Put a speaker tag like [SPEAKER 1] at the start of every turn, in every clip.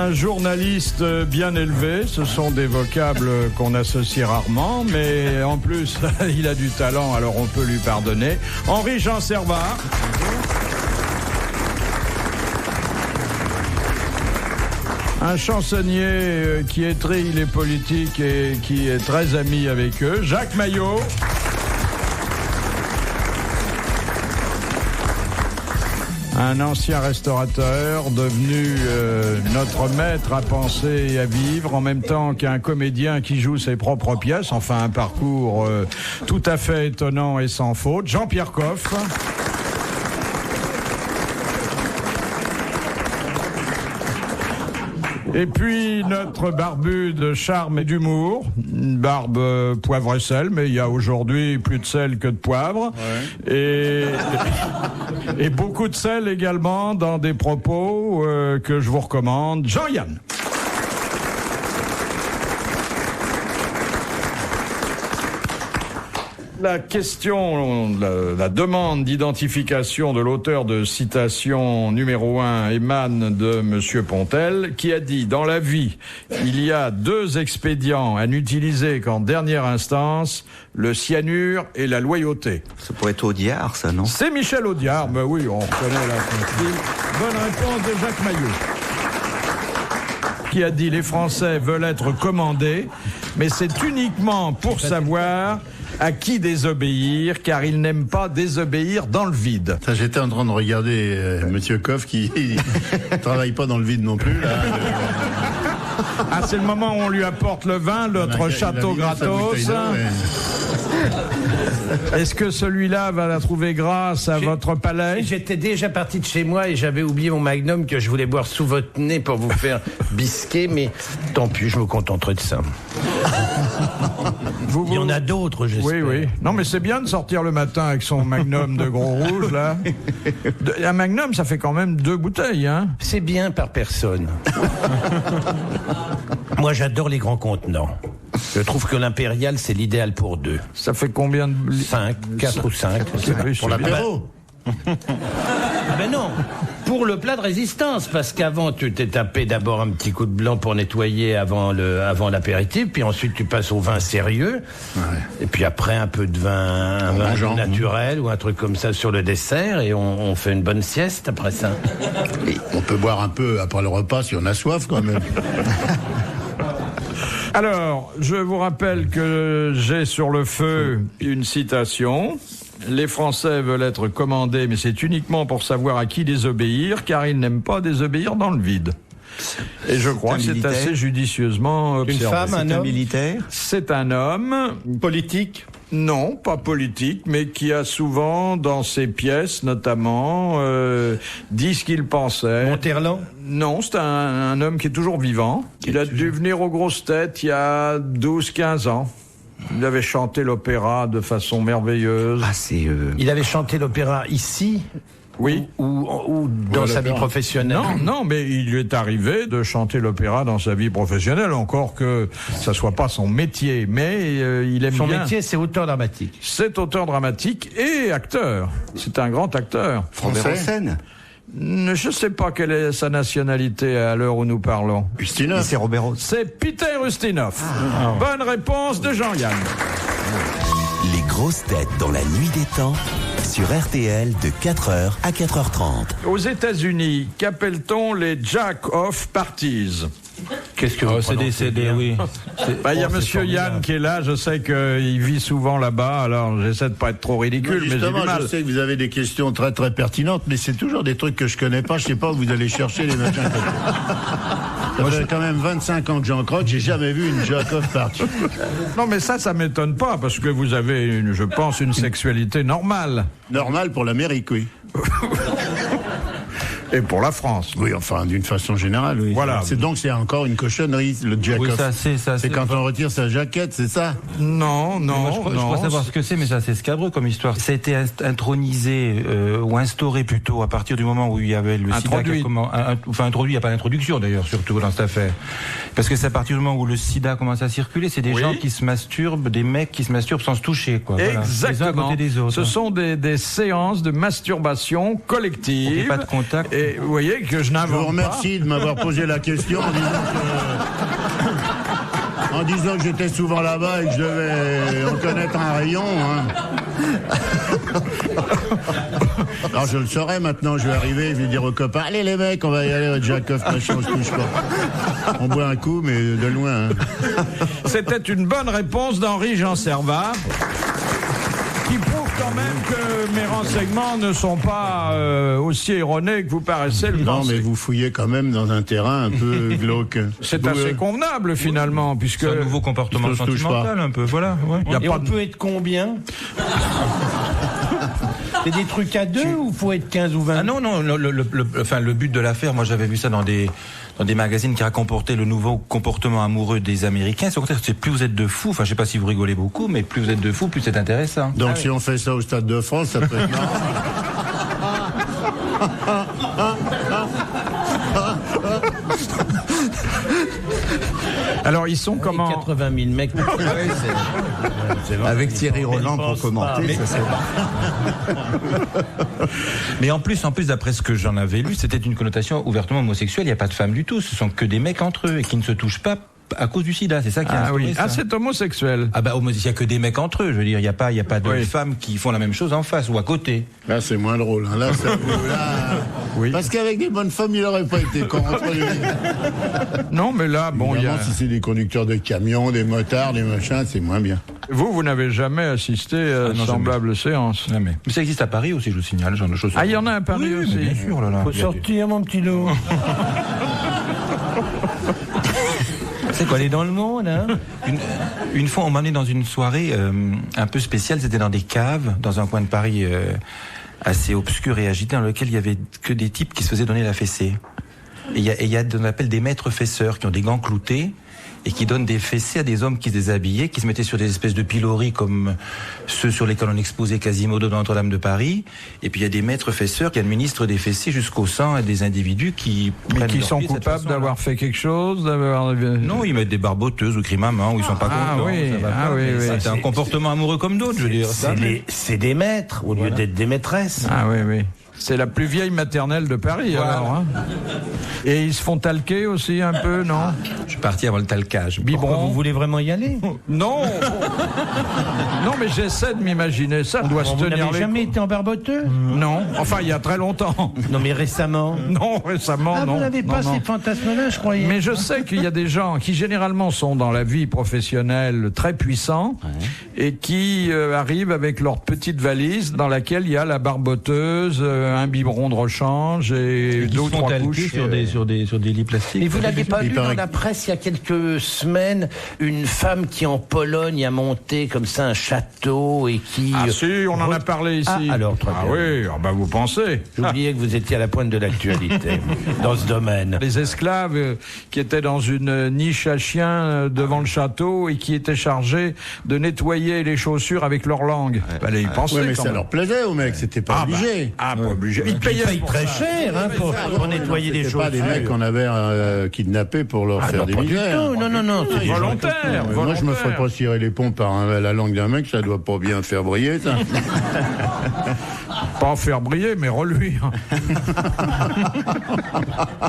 [SPEAKER 1] Un journaliste bien élevé, ce sont des vocables qu'on associe rarement, mais en plus, il a du talent, alors on peut lui pardonner. Henri-Jean Servat. Un chansonnier qui étrille les politiques et qui est très ami avec eux, Jacques Maillot. Un ancien restaurateur devenu notre maître à penser et à vivre, en même temps qu'un comédien qui joue ses propres pièces, enfin un parcours tout à fait étonnant et sans faute, Jean-Pierre Coff. Et puis notre barbu de charme et d'humour, une barbe poivre et sel, mais il y a aujourd'hui plus de sel que de poivre, ouais. Et beaucoup de sel également dans des propos que je vous recommande. Jean-Yann. La question, la demande d'identification de l'auteur de citation numéro 1 émane de Monsieur Pontel, qui a dit « Dans la vie, il y a 2 expédients à n'utiliser qu'en dernière instance, le cyanure et la loyauté. »
[SPEAKER 2] Ça pourrait être Audiard, ça, non?
[SPEAKER 1] C'est Michel Audiard, mais oui, on reconnaît la compris. Bonne réponse de Jacques Maillot, qui a dit « Les Français veulent être commandés, mais c'est uniquement pour savoir... » à qui désobéir, car ils n'aiment pas désobéir dans le vide.
[SPEAKER 3] Ça, j'étais en train de regarder Monsieur Coff qui travaille pas dans le vide non plus. Là.
[SPEAKER 1] Ah, c'est le moment où on lui apporte le vin, l'autre château gratos. Est-ce que celui-là va la trouver grâce à votre palais?
[SPEAKER 4] J'étais déjà parti de chez moi et j'avais oublié mon magnum que je voulais boire sous votre nez pour vous faire bisquer, mais tant pis, je me contenterai de ça. Il y en a d'autres, j'espère.
[SPEAKER 1] Oui, oui. Non, mais c'est bien de sortir le matin avec son magnum de gros rouge, là. Un magnum, ça fait quand même 2 bouteilles, hein.
[SPEAKER 4] C'est bien par personne. Moi, j'adore les grands contenants. Je trouve que l'impérial, c'est l'idéal pour 2.
[SPEAKER 1] Ça fait combien de...
[SPEAKER 4] 5, 4 ou 5.
[SPEAKER 3] Pour l'apéro.
[SPEAKER 4] Ben non, pour le plat de résistance, parce qu'avant tu t'es tapé d'abord un petit coup de blanc pour nettoyer avant l'apéritif, puis ensuite tu passes au vin sérieux, ouais. Et puis après un peu de vin, un vin naturel ou un truc comme ça sur le dessert, et on fait une bonne sieste après ça.
[SPEAKER 3] Et on peut boire un peu après le repas si on a soif quand même.
[SPEAKER 1] Alors, je vous rappelle que j'ai sur le feu une citation. Les Français veulent être commandés, mais c'est uniquement pour savoir à qui désobéir, car ils n'aiment pas désobéir dans le vide. Et je crois que c'est assez judicieusement observé.
[SPEAKER 4] Une femme, un homme
[SPEAKER 2] militaire?
[SPEAKER 1] C'est un homme.
[SPEAKER 4] Politique?
[SPEAKER 1] Non, pas politique, mais qui a souvent, dans ses pièces notamment, dit ce qu'il pensait.
[SPEAKER 4] Monterland?
[SPEAKER 1] Non, c'est un homme qui est toujours vivant. Il a dû venir aux grosses têtes il y a 12-15 ans. Il avait chanté l'opéra de façon merveilleuse.
[SPEAKER 2] Ah, c'est...
[SPEAKER 4] Il avait chanté l'opéra ici?
[SPEAKER 1] Oui.
[SPEAKER 4] Ou dans sa vie professionnelle?
[SPEAKER 1] Non, mais il lui est arrivé de chanter l'opéra dans sa vie professionnelle, encore que ça soit pas son métier, mais il aime bien.
[SPEAKER 4] Son métier, c'est auteur dramatique.
[SPEAKER 1] C'est auteur dramatique et acteur. C'est un grand acteur.
[SPEAKER 2] Français.
[SPEAKER 1] Je sais pas quelle est sa nationalité à l'heure où nous parlons.
[SPEAKER 3] Ustinov.
[SPEAKER 2] C'est Robert Hossein.
[SPEAKER 1] C'est Peter Ustinov. Bonne réponse de Jean-Yann.
[SPEAKER 5] Les grosses têtes dans la nuit des temps sur RTL de 4h à 4h30.
[SPEAKER 1] Aux États-Unis, qu'appelle-t-on les jack-off parties?
[SPEAKER 4] Qu'est-ce que
[SPEAKER 6] c'est décédé, oui.
[SPEAKER 1] Il y a Monsieur Yann qui est là, je sais qu'il vit souvent là-bas, alors j'essaie de pas être trop ridicule, mais j'ai du mal.
[SPEAKER 3] Je sais que vous avez des questions très très pertinentes, mais c'est toujours des trucs que je connais pas, je sais pas où vous allez chercher les machins. Ça fait quand même 25 ans que j'en croque, j'ai jamais vu une jack-off party.
[SPEAKER 1] Non, mais ça m'étonne pas, parce que vous avez, je pense, une sexualité normale.
[SPEAKER 3] Normale pour l'Amérique, oui.
[SPEAKER 1] Et pour la France.
[SPEAKER 3] Oui, enfin, d'une façon générale, oui.
[SPEAKER 1] Voilà.
[SPEAKER 3] C'est encore une cochonnerie, le jack-off.
[SPEAKER 6] Oui,
[SPEAKER 3] c'est quand on retire sa jaquette, c'est ça?
[SPEAKER 1] Non.
[SPEAKER 6] Je crois savoir ce que c'est, mais ça c'est scabreux comme histoire. Ça a été intronisé, ou instauré plutôt, à partir du moment où il y avait le sida. Introduit, il n'y a pas d'introduction d'ailleurs, surtout dans cette affaire. Parce que c'est à partir du moment où le sida commence à circuler, c'est des gens qui se masturbent, des mecs qui se masturbent sans se toucher, quoi.
[SPEAKER 1] Exactement.
[SPEAKER 6] Les uns à côté des autres.
[SPEAKER 1] Ce sont des séances de masturbation collective.
[SPEAKER 6] Pas de contact.
[SPEAKER 1] Et vous voyez que je n'invente pas.
[SPEAKER 3] Je vous remercie de m'avoir posé la question en disant que j'étais souvent là-bas et que je devais en connaître un rayon. Hein. Alors je le saurais maintenant, je vais arriver, je vais dire aux copains, allez les mecs, on va y aller, Jacob, machin, on se touche pas. On boit un coup, mais de loin. Hein.
[SPEAKER 1] C'était une bonne réponse d'Henri Jean Servat, qui prouve quand même que mes renseignements ne sont pas aussi erronés que vous paraissez le penser.
[SPEAKER 3] Non, mais vous fouillez quand même dans un terrain un peu glauque.
[SPEAKER 1] C'est assez convenable finalement, puisque
[SPEAKER 6] c'est un nouveau comportement sentimental un peu, voilà. Ouais.
[SPEAKER 4] Et on peut être combien? C'est des trucs à deux ou faut être 15 ou 20?
[SPEAKER 6] Ah non, le but de l'affaire, moi j'avais vu ça dans des magazines qui racontaient le nouveau comportement amoureux des Américains. C'est au contraire, c'est plus vous êtes de fous, enfin je sais pas si vous rigolez beaucoup, mais plus vous êtes de fous, plus c'est intéressant.
[SPEAKER 3] Donc si on fait ça au Stade de France, ça peut être marrant.
[SPEAKER 1] Alors ils sont comment?
[SPEAKER 4] 80 000 mecs.
[SPEAKER 2] Avec Thierry Roland pour commenter, ça serait
[SPEAKER 6] Mais en plus, d'après ce que j'en avais lu, c'était une connotation ouvertement homosexuelle. Il n'y a pas de femmes du tout. Ce sont que des mecs entre eux et qui ne se touchent pas à cause du sida. C'est ça qui est instauré,
[SPEAKER 1] oui.
[SPEAKER 6] ça.
[SPEAKER 1] Ah, c'est homosexuel.
[SPEAKER 6] Ah bah, il n'y a que des mecs entre eux. Je veux dire, il n'y a pas de femmes qui font la même chose en face ou à côté.
[SPEAKER 3] Là, c'est moins drôle. Hein. Là,
[SPEAKER 1] oui.
[SPEAKER 3] Parce qu'avec des bonnes femmes, il n'aurait pas été contre lui.
[SPEAKER 1] Non, mais là, bon, il y a...
[SPEAKER 3] si c'est des conducteurs de camions, des motards, des machins, c'est moins bien.
[SPEAKER 1] Vous n'avez jamais assisté à une semblable séance?
[SPEAKER 6] Jamais. Mais ça existe à Paris aussi, je vous signale. Genre de choses.
[SPEAKER 1] Ah, il y en a à Paris aussi.
[SPEAKER 6] Bien sûr, là.
[SPEAKER 4] Faut sortir, mon petit loup. C'est quoi, aller dans le monde, hein?
[SPEAKER 6] Une fois, on m'a amené dans une soirée un peu spéciale. C'était dans des caves, dans un coin de Paris assez obscur et agité, dans lequel il y avait que des types qui se faisaient donner la fessée. Et il y a ce qu'on appelle des maîtres fesseurs qui ont des gants cloutés et qui donnent des fessées à des hommes qui se déshabillaient, qui se mettaient sur des espèces de piloris comme ceux sur lesquels on exposait Quasimodo dans Notre-Dame de Paris. Et puis il y a des maîtres fesseurs qui administrent des fessées jusqu'au sang à des individus qui
[SPEAKER 1] sont coupables d'avoir fait quelque chose,
[SPEAKER 6] Non, ils mettent des barboteuses ou crimes à main où ils sont pas contents.
[SPEAKER 1] Oui.
[SPEAKER 6] C'est un comportement amoureux comme d'autres, je veux dire.
[SPEAKER 4] C'est des maîtres au lieu d'être des maîtresses.
[SPEAKER 1] Ah oui. C'est la plus vieille maternelle de Paris, alors. Hein. Et ils se font talquer aussi un peu, non?
[SPEAKER 6] Je suis parti avant le talquage.
[SPEAKER 4] Pourquoi vous voulez vraiment y aller?
[SPEAKER 1] Non. Non, mais j'essaie de m'imaginer ça. On doit se tenir les coudes. Vous n'avez
[SPEAKER 4] jamais été en barboteux?
[SPEAKER 1] Non. Enfin, il y a très longtemps.
[SPEAKER 4] Non, mais récemment?
[SPEAKER 1] Non, récemment, non.
[SPEAKER 4] Vous n'avez pas ces fantasmes-là, je croyais.
[SPEAKER 1] Mais je sais qu'il y a des gens qui, généralement, sont dans la vie professionnelle très puissants et qui arrivent avec leur petite valise dans laquelle il y a la barboteuse, un biberon de rechange et deux ou trois couches
[SPEAKER 6] sur des lits plastiques.
[SPEAKER 4] Et vous n'avez pas lu dans la presse il y a quelques semaines une femme qui en Pologne a monté comme ça un château et qui...
[SPEAKER 1] Ah si, on en a parlé ici.
[SPEAKER 4] Ah, alors, très bien.
[SPEAKER 1] Oui, vous pensez.
[SPEAKER 4] J'oubliais que vous étiez à la pointe de l'actualité dans ce domaine.
[SPEAKER 1] Les esclaves qui étaient dans une niche à chiens devant le château et qui étaient chargés de nettoyer les chaussures avec leur langue. Fallait y penser.
[SPEAKER 3] Oui, mais ça leur plaisait aux mecs, c'était pas obligé.
[SPEAKER 1] Pas obligé. Ils
[SPEAKER 4] payaient très cher pour nettoyer les chaussures.
[SPEAKER 3] Pas des mecs qu'on avait kidnappés pour leur faire des misères.
[SPEAKER 4] Non, c'est
[SPEAKER 1] volontaire.
[SPEAKER 3] Moi, je me ferais pas cirer les pompes par la langue d'un mec, ça doit pas bien faire briller, ça.
[SPEAKER 1] Pas en faire briller, mais reluire.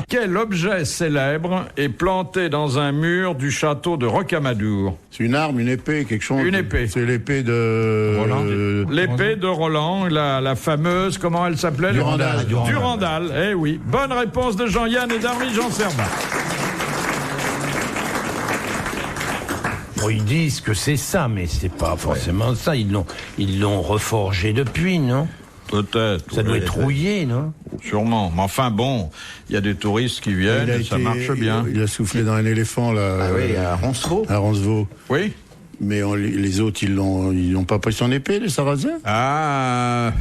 [SPEAKER 1] Quel objet célèbre est planté dans un mur du château de Rocamadour?
[SPEAKER 3] C'est une arme, une épée, quelque chose.
[SPEAKER 1] Une épée.
[SPEAKER 3] C'est l'épée de...
[SPEAKER 1] Roland. L'épée de Roland, la fameuse, comment elle s'appelait? Durandal. Eh oui. Bonne réponse de Jean-Yann et d'Henri Jean Servat.
[SPEAKER 4] Bon, ils disent que c'est ça, mais c'est pas forcément ça. Ils l'ont reforgé depuis, non?
[SPEAKER 1] Peut-être.
[SPEAKER 4] Ça doit être rouillé, non?
[SPEAKER 1] Sûrement. Mais enfin bon, il y a des touristes qui viennent et ça marche bien.
[SPEAKER 3] Il a soufflé dans un éléphant, là.
[SPEAKER 2] Ah oui, à Roncevaux.
[SPEAKER 3] À Roncevaux.
[SPEAKER 1] Oui.
[SPEAKER 3] Mais les autres, ils l'ont pas pris son épée, les Sarrasins?
[SPEAKER 1] Ah,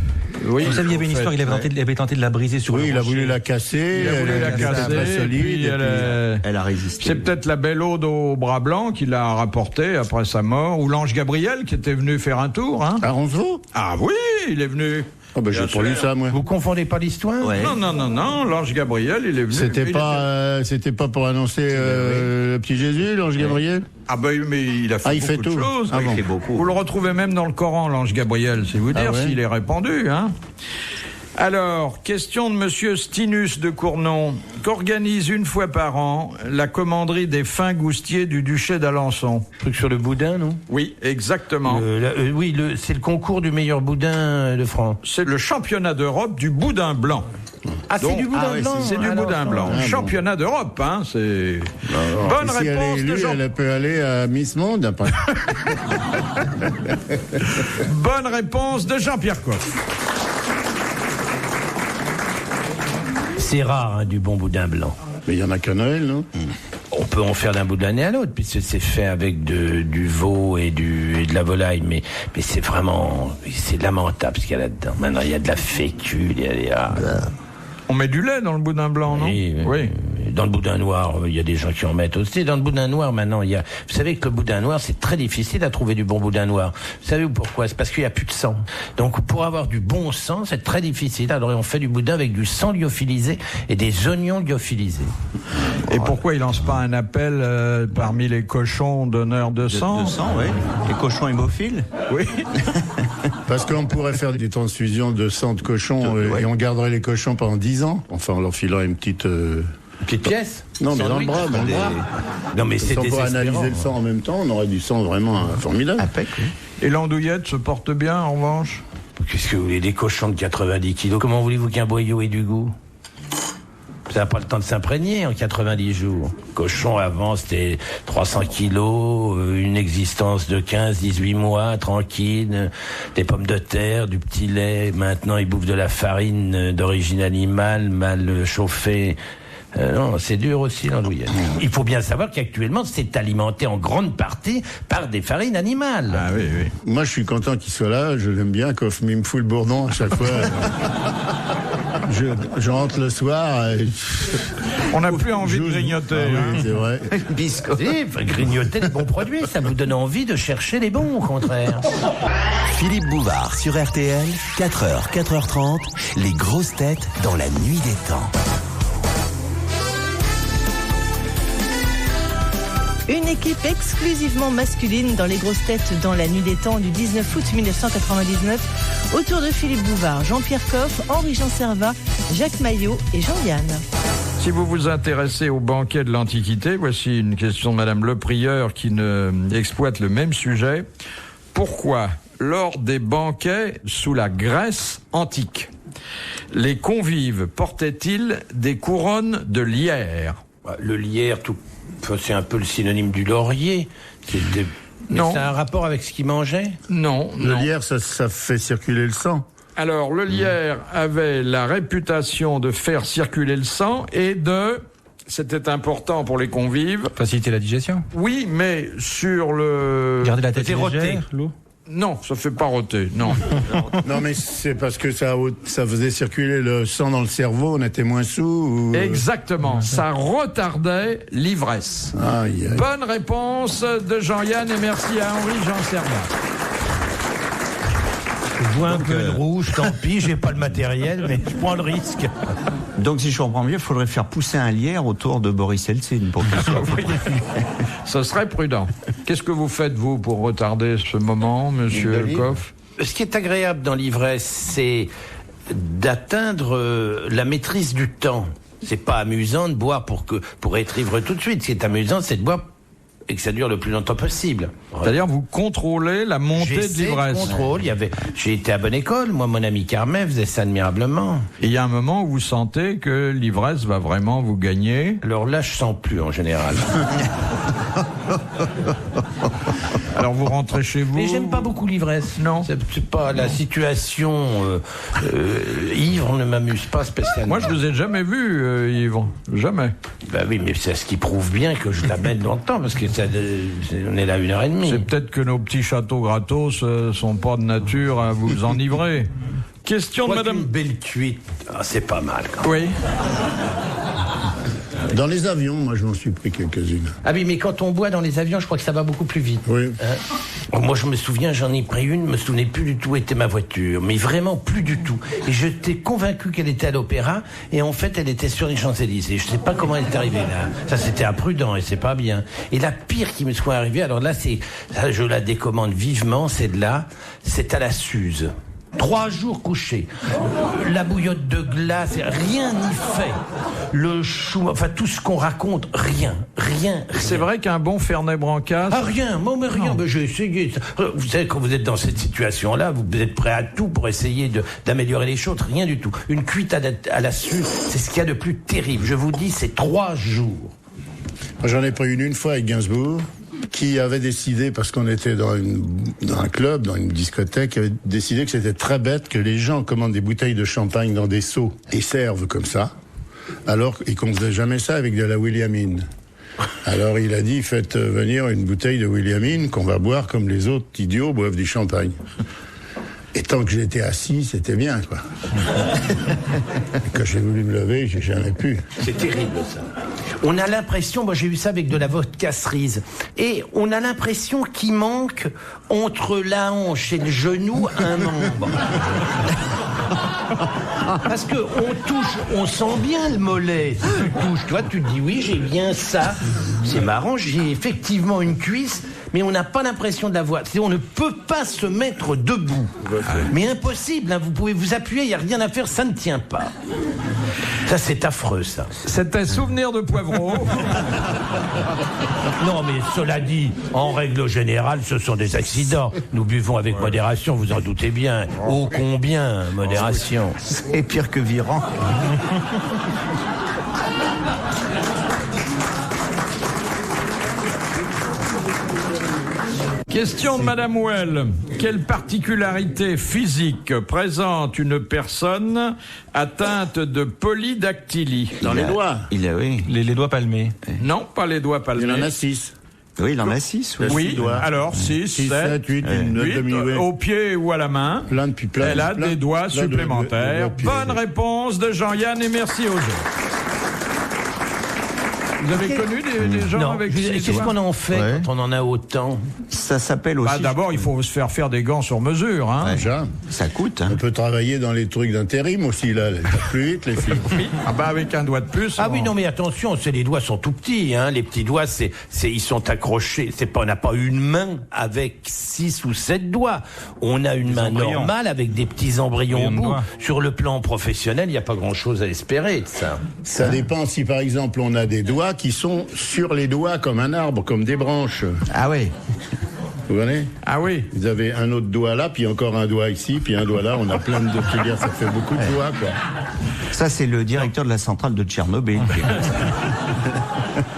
[SPEAKER 1] oui.
[SPEAKER 6] Vous savez, il y avait une histoire, il avait tenté de la briser sur le
[SPEAKER 3] il a
[SPEAKER 6] rocher.
[SPEAKER 3] voulu la casser.
[SPEAKER 1] Il a voulu la casser,
[SPEAKER 3] solide,
[SPEAKER 2] elle a résisté.
[SPEAKER 1] C'est peut-être la belle ode au bras blanc qui l'a rapporté après sa mort, ou l'ange Gabriel qui était venu faire un tour. Hein.
[SPEAKER 3] À Roncevaux?
[SPEAKER 1] Ah oui, il est venu.
[SPEAKER 3] Oh ben j'ai pas lu ça, moi.
[SPEAKER 4] Vous confondez pas l'histoire?
[SPEAKER 2] Ouais.
[SPEAKER 1] Non, l'ange Gabriel, il est venu.
[SPEAKER 3] C'était pas pour annoncer le petit Jésus, l'ange Gabriel?
[SPEAKER 1] Ah ben, mais il a fait beaucoup de choses.
[SPEAKER 3] Ah bon.
[SPEAKER 2] Il fait beaucoup.
[SPEAKER 1] Vous le retrouvez même dans le Coran, l'ange Gabriel, c'est vous dire s'il est répandu, hein. Alors, question de Monsieur Stinus de Cournon, qu'organise une fois par an la commanderie des fins goustiers du duché d'Alençon.
[SPEAKER 4] Truc sur le boudin, non?
[SPEAKER 1] Oui, exactement.
[SPEAKER 4] Oui, c'est le concours du meilleur boudin de France.
[SPEAKER 1] C'est le championnat d'Europe du boudin blanc.
[SPEAKER 4] Ah, c'est du boudin blanc.
[SPEAKER 1] C'est du boudin blanc. Championnat d'Europe, hein, c'est... Bonne
[SPEAKER 3] si
[SPEAKER 1] réponse
[SPEAKER 3] elle est élue,
[SPEAKER 1] de Jean...
[SPEAKER 3] elle peut aller à Miss Monde après.
[SPEAKER 1] Bonne réponse de Jean-Pierre Coff.
[SPEAKER 4] C'est rare, hein, du bon boudin blanc.
[SPEAKER 3] Mais il y en a qu'à Noël, non?
[SPEAKER 4] On peut en faire d'un bout de l'année à l'autre, puisque c'est fait avec du veau et de la volaille, mais c'est vraiment, c'est lamentable ce qu'il y a là-dedans. Maintenant, il y a de la fécule,
[SPEAKER 1] On met du lait dans le boudin blanc, non?
[SPEAKER 4] Oui. Dans le boudin noir, il y a des gens qui en mettent aussi. Dans le boudin noir, maintenant, vous savez que le boudin noir, c'est très difficile à trouver du bon boudin noir. Vous savez pourquoi? C'est parce qu'il n'y a plus de sang. Donc, pour avoir du bon sang, c'est très difficile. Alors, on fait du boudin avec du sang lyophilisé et des oignons lyophilisés.
[SPEAKER 1] Et pourquoi il lance pas un appel parmi les cochons donneurs de sang?
[SPEAKER 2] De sang, oui. Les cochons hémophiles?
[SPEAKER 1] Oui.
[SPEAKER 3] Parce qu'on pourrait faire des transfusions de sang de cochon et on garderait les cochons pendant 10 ans. Enfin, on leur filerait une petite
[SPEAKER 4] pièce?
[SPEAKER 3] Non, mais dans le bras,
[SPEAKER 4] Non, mais c'est
[SPEAKER 3] on pourrait
[SPEAKER 4] désespérant.
[SPEAKER 3] analyser le sang en même temps, on aurait du sang vraiment formidable.
[SPEAKER 2] Impec, oui.
[SPEAKER 1] Et l'andouillette se porte bien, en revanche?
[SPEAKER 4] Qu'est-ce que vous voulez, des cochons de 90 kilos? Comment voulez-vous qu'un boyau ait du goût? Ça n'a pas le temps de s'imprégner en 90 jours. Cochon, avant, c'était 300 kilos, une existence de 15-18 mois, tranquille, des pommes de terre, du petit lait. Maintenant, ils bouffent de la farine d'origine animale, mal chauffée. Non, c'est dur aussi, l'andouillette. Il faut bien savoir qu'actuellement, c'est alimenté en grande partie par des farines animales.
[SPEAKER 1] Ah oui, oui.
[SPEAKER 3] Moi, je suis content qu'il soit là, je l'aime bien, Coff, mais il me fout le bourdon à chaque fois. Je rentre le soir.
[SPEAKER 1] On n'a plus envie de grignoter.
[SPEAKER 3] Ah, oui, c'est vrai.
[SPEAKER 2] Biscotte.
[SPEAKER 4] Si, grignoter les bons produits, ça vous donne envie de chercher les bons, au contraire.
[SPEAKER 5] Philippe Bouvard sur RTL, 4h, 4h30, les grosses têtes dans la nuit des temps.
[SPEAKER 7] Une équipe exclusivement masculine dans les grosses têtes dans la nuit des temps du 19 août 1999, autour de Philippe Bouvard, Jean-Pierre Coff, Henri-Jean Servat, Jacques Maillot et Jean-Yann.
[SPEAKER 1] Si vous vous intéressez au banquet de l'Antiquité, voici une question de Madame Le Prieur qui exploite le même sujet. Pourquoi, lors des banquets sous la Grèce antique, les convives portaient-ils des couronnes de lierre?
[SPEAKER 4] Le lierre, c'est un peu le synonyme du laurier.
[SPEAKER 1] Non.
[SPEAKER 4] C'est un rapport avec ce qu'ils mangeaient?
[SPEAKER 1] Non.
[SPEAKER 3] Le lierre, ça fait circuler le sang.
[SPEAKER 1] Alors, le lierre avait la réputation de faire circuler le sang et c'était important pour les convives.
[SPEAKER 6] Faciliter la digestion.
[SPEAKER 1] Oui, mais sur le...
[SPEAKER 6] Garder la tête
[SPEAKER 4] Roté.
[SPEAKER 6] légère, l'eau.
[SPEAKER 1] Non, ça fait pas roter, non.
[SPEAKER 3] Non, mais c'est parce que ça faisait circuler le sang dans le cerveau, on était moins sous.
[SPEAKER 1] Exactement, ça retardait l'ivresse.
[SPEAKER 3] Aïe, aïe.
[SPEAKER 1] Bonne réponse de Jean-Yann et merci à Henri-Jean Servat.
[SPEAKER 4] Je vois un peu de rouge, tant pis, j'ai pas le matériel, mais je prends le risque.
[SPEAKER 2] Donc, si je comprends bien, il faudrait faire pousser un lierre autour de Boris Helsin pour qu'il soit...
[SPEAKER 1] Oui. Ce serait prudent. Qu'est-ce que vous faites, vous, pour retarder ce moment, monsieur Coff?
[SPEAKER 4] Ce qui est agréable dans l'ivresse, c'est d'atteindre la maîtrise du temps. C'est pas amusant de boire pour être ivre tout de suite. Ce qui est amusant, c'est de boire et que ça dure le plus longtemps possible.
[SPEAKER 1] C'est-à-dire vous contrôlez la montée de l'ivresse.
[SPEAKER 4] J'ai été à bonne école, moi mon ami Carmet faisait ça admirablement.
[SPEAKER 1] Et il y a un moment où vous sentez que l'ivresse va vraiment vous gagner.
[SPEAKER 4] Alors là je sens plus en général.
[SPEAKER 1] Alors vous rentrez chez vous.
[SPEAKER 4] Mais j'aime pas beaucoup l'ivresse.
[SPEAKER 1] Non.
[SPEAKER 4] C'est pas la situation ivre ne m'amuse pas spécialement.
[SPEAKER 1] Moi je vous ai jamais vu ivre, jamais.
[SPEAKER 4] Ben oui, mais c'est ce qui prouve bien que je l'amène longtemps parce que on est là 1h30.
[SPEAKER 1] C'est peut-être que nos petits châteaux gratos sont pas de nature à vous enivrer. Question de Madame.
[SPEAKER 4] Une belle cuite, c'est pas mal quand même.
[SPEAKER 1] Oui.
[SPEAKER 3] Dans les avions, moi, je m'en suis pris quelques-unes.
[SPEAKER 4] Ah oui, mais quand on boit dans les avions, je crois que ça va beaucoup plus vite.
[SPEAKER 3] Oui.
[SPEAKER 4] Moi, je me souviens, j'en ai pris une, je me souvenais plus du tout où était ma voiture, mais vraiment plus du tout. Et j'étais convaincu qu'elle était à l'Opéra, et en fait, elle était sur les Champs-Élysées. Je sais pas comment elle est arrivée là. Ça, c'était imprudent, et c'est pas bien. Et la pire qui me soit arrivée, alors là, ça, je la décommande vivement, c'est à la Suze. 3 jours couché. La bouillotte de glace, rien n'y fait. Le chou, enfin tout ce qu'on raconte, rien.
[SPEAKER 1] C'est vrai qu'un bon Fernet Brancasse...
[SPEAKER 4] Ah rien, mais rien, mais j'ai essayé. Vous savez, quand vous êtes dans cette situation-là, vous êtes prêt à tout pour essayer d'améliorer les choses, rien du tout. Une cuite à la sucre, c'est ce qu'il y a de plus terrible. Je vous dis, c'est 3 jours.
[SPEAKER 3] J'en ai pris une fois avec Gainsbourg, qui avait décidé, parce qu'on était dans un club, dans une discothèque, qui avait décidé que c'était très bête que les gens commandent des bouteilles de champagne dans des seaux et servent comme ça, alors qu'on ne faisait jamais ça avec de la Williamine. Alors il a dit, faites venir une bouteille de Williamine qu'on va boire comme les autres idiots boivent du champagne. Et tant que j'étais assis, c'était bien, quoi. Quand j'ai voulu me lever, j'ai jamais pu.
[SPEAKER 4] C'est terrible, ça. On a l'impression, moi j'ai eu ça avec de la vodka cerise, et on a l'impression qu'il manque entre la hanche et le genou un membre. Parce que on sent bien le mollet. Si tu touches, toi, tu te dis oui, j'ai bien ça. C'est marrant, j'ai effectivement une cuisse, mais on n'a pas l'impression de la voir. On ne peut pas se mettre debout. Mais impossible, hein, vous pouvez vous appuyer, il n'y a rien à faire, ça ne tient pas. Ça, c'est affreux, ça.
[SPEAKER 1] C'était Souvenir de Poivreau.
[SPEAKER 4] Non, mais cela dit, en règle générale, ce sont des accidents. Nous buvons avec modération, vous en doutez bien. Ô combien, modération.
[SPEAKER 2] C'est pire que Viran.
[SPEAKER 1] Question de Madame Well. Quelle particularité physique présente une personne atteinte de polydactylie?
[SPEAKER 3] Dans les doigts.
[SPEAKER 2] Oui.
[SPEAKER 6] Les doigts palmés.
[SPEAKER 1] Non, pas les doigts palmés.
[SPEAKER 3] Il en a 6.
[SPEAKER 2] Oui, il en a 6.
[SPEAKER 1] Oui, alors 6, 7,
[SPEAKER 3] 8, une demi-ouée.
[SPEAKER 1] au pied ou à la main.
[SPEAKER 3] Plein puis plein.
[SPEAKER 1] Elle a des doigts
[SPEAKER 3] plein
[SPEAKER 1] supplémentaires.
[SPEAKER 3] de
[SPEAKER 1] Bonne réponse de Jean-Yann et merci aux autres. Vous avez connu des gens avec des
[SPEAKER 4] Qu'est-ce qu'on en fait quand on en a autant?
[SPEAKER 2] Ça s'appelle aussi...
[SPEAKER 1] D'abord, il faut se faire des gants sur mesure. Hein.
[SPEAKER 3] Déjà.
[SPEAKER 2] Ça coûte. Hein.
[SPEAKER 3] On peut travailler dans les trucs d'intérim aussi, là. Plus vite, les filles.
[SPEAKER 1] Oui. Avec un doigt de plus.
[SPEAKER 4] Ah oui, non, mais attention, les doigts sont tout petits, hein. Les petits doigts, ils sont accrochés. On n'a pas une main avec 6 ou 7 doigts. On a une main normale avec des petits embryons au bout. Sur le plan professionnel, il n'y a pas grand-chose à espérer de ça.
[SPEAKER 3] Ça dépend si, par exemple, on a des doigts qui sont sur les doigts comme un arbre, comme des branches.
[SPEAKER 2] Ah oui.
[SPEAKER 3] Vous voyez?
[SPEAKER 1] Ah oui.
[SPEAKER 3] Vous avez un autre doigt là, puis encore un doigt ici, puis un doigt là. On a plein de filières, ça fait beaucoup de doigts, quoi.
[SPEAKER 2] Ça, c'est le directeur de la centrale de Tchernobyl.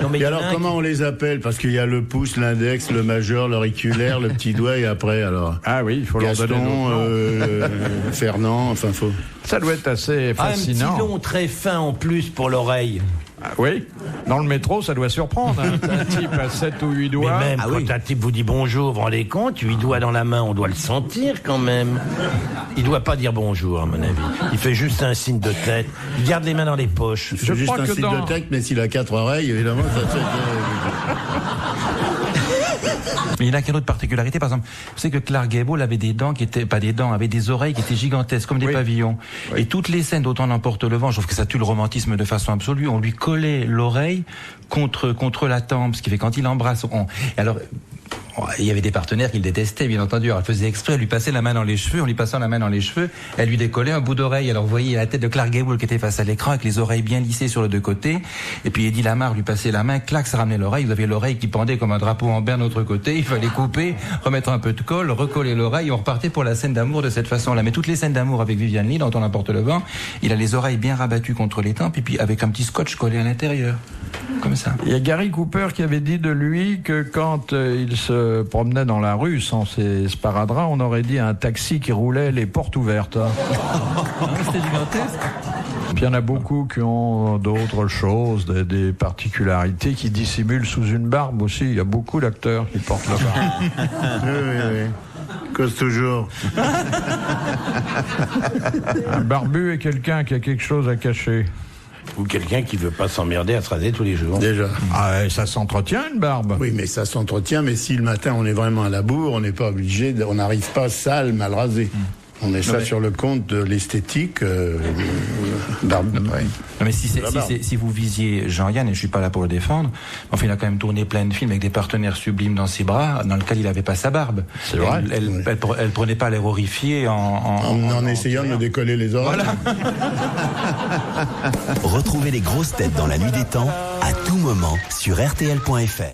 [SPEAKER 3] Non, mais et alors, comment on les appelle? Parce qu'il y a le pouce, l'index, le majeur, l'auriculaire, le petit doigt, et après, alors...
[SPEAKER 1] Ah oui, il faut
[SPEAKER 3] Gaston,
[SPEAKER 1] leur donner
[SPEAKER 3] Fernand, enfin, faut...
[SPEAKER 1] Ça doit être assez fascinant.
[SPEAKER 4] Un petit long très fin en plus pour l'oreille.
[SPEAKER 1] Ah, oui, dans le métro, ça doit surprendre. Hein. Un type à 7 ou 8 doigts.
[SPEAKER 4] Mais même quand un type vous dit bonjour, vous vous rendez compte, 8 doigts dans la main, on doit le sentir quand même. Il doit pas dire bonjour, à mon avis. Il fait juste un signe de tête. Il garde les mains dans les poches.
[SPEAKER 3] Je juste un signe de tête, mais s'il a 4 oreilles, évidemment, ça fait...
[SPEAKER 6] Mais il a quelle autre particularité? Par exemple, vous savez que Clark Gable avait des dents qui étaient, pas des dents, avait des oreilles qui étaient gigantesques, comme des pavillons. Oui. Et toutes les scènes d'Autant n'emporte le vent, je trouve que ça tue le romantisme de façon absolue, on lui collait l'oreille contre la tempe, ce qui fait quand il embrasse, alors, il y avait des partenaires qui le détestaient, bien entendu. Alors, elle faisait exprès, elle lui passait la main dans les cheveux, en lui passant la main dans les cheveux, elle lui décollait un bout d'oreille. Alors, vous voyez la tête de Clark Gable qui était face à l'écran, avec les oreilles bien lissées sur les deux côtés. Et puis, Eddie Lamar lui passait la main, clac, ça ramenait l'oreille. Vous aviez l'oreille qui pendait comme un drapeau en berne de l'autre côté. Il fallait couper, remettre un peu de colle, recoller l'oreille. On repartait pour la scène d'amour de cette façon-là. Mais toutes les scènes d'amour avec Vivian Leigh, dont on emporte le vent, il a les oreilles bien rabattues contre les tempes, et puis avec un petit scotch collé à l'intérieur. Comme ça.
[SPEAKER 1] Il y a Gary Cooper qui avait dit de lui que quand il se promenait dans la rue sans ses sparadraps, on aurait dit un taxi qui roulait les portes ouvertes.
[SPEAKER 6] C'était gigantesque.
[SPEAKER 1] Puis il y en a beaucoup qui ont d'autres choses, des particularités qui dissimulent sous une barbe aussi. Il y a beaucoup d'acteurs qui portent la barbe.
[SPEAKER 3] Oui. Cause toujours.
[SPEAKER 1] Un barbu est quelqu'un qui a quelque chose à cacher.
[SPEAKER 4] Ou quelqu'un qui veut pas s'emmerder à se raser tous les jours.
[SPEAKER 3] Déjà.
[SPEAKER 1] Ah, ça s'entretient une barbe.
[SPEAKER 3] Oui, mais ça s'entretient, mais si le matin on est vraiment à la bourre, on n'est pas obligé, on n'arrive pas sale, mal rasé. On est sur le compte de l'esthétique.
[SPEAKER 6] Non, mais si vous visiez Jean-Yann, et je suis pas là pour le défendre, enfin, il a quand même tourné plein de films avec des partenaires sublimes dans ses bras, dans lequel il avait pas sa barbe.
[SPEAKER 3] C'est vrai.
[SPEAKER 6] Elle prenait pas l'air horrifié
[SPEAKER 3] en essayant de me décoller les oreilles.
[SPEAKER 6] Voilà.
[SPEAKER 5] Retrouvez les grosses têtes dans la nuit des temps à tout moment sur RTL.fr.